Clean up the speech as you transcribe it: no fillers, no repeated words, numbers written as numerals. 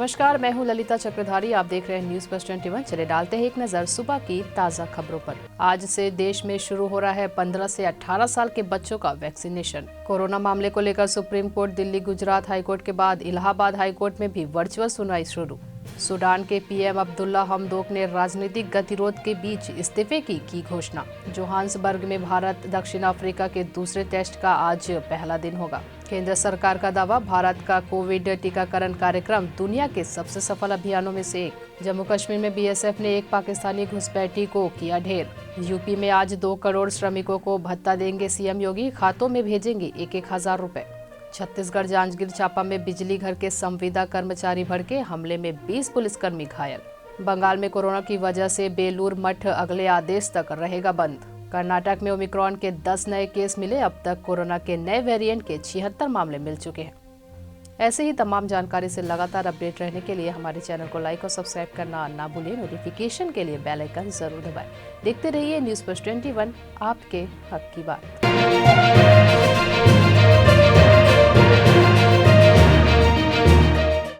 नमस्कार, मैं हूं ललिता चक्रधारी। आप देख रहे हैं न्यूज प्लस 21। चले डालते हैं एक नजर सुबह की ताजा खबरों पर। आज से देश में शुरू हो रहा है 15 से 18 साल के बच्चों का वैक्सीनेशन। कोरोना मामले को लेकर supreme court, Delhi, Gujarat high court के बाद इलाहाबाद हाईकोर्ट में भी वर्चुअल सुनवाई शुरू। सूडान के पीएम अब्दुल्ला हमदोक ने राजनीतिक गतिरोध के बीच इस्तीफे की घोषणा। जोहान्सबर्ग में भारत दक्षिण अफ्रीका के दूसरे टेस्ट का आज पहला दिन होगा। केंद्र सरकार का दावा, भारत का कोविड टीकाकरण कार्यक्रम दुनिया के सबसे सफल अभियानों में से एक। जम्मू कश्मीर में बीएसएफ ने एक पाकिस्तानी घुसपैठी को किया ढेर। यूपी में आज 2 करोड़ श्रमिकों को भत्ता देंगे सीएम योगी, खातों में भेजेंगे 1-1 हजार रुपए। छत्तीसगढ़ जांजगीर चांपा में बिजली घर के संविदा कर्मचारी भड़के, हमले में 20 पुलिसकर्मी घायल। बंगाल में कोरोना की वजह से बेलूर मठ अगले आदेश तक रहेगा बंद। कर्नाटक में ओमिक्रॉन के 10 नए केस मिले। अब तक कोरोना के नए वेरिएंट के 76 मामले मिल चुके हैं। ऐसे ही तमाम जानकारी से लगातार अपडेट रहने के लिए हमारे चैनल को लाइक और सब्सक्राइब करना ना भूलिए। नोटिफिकेशन के लिए बेल आइकन जरूर दबाएं। देखते रहिए न्यूज प्लस 21, आपके हक की बात।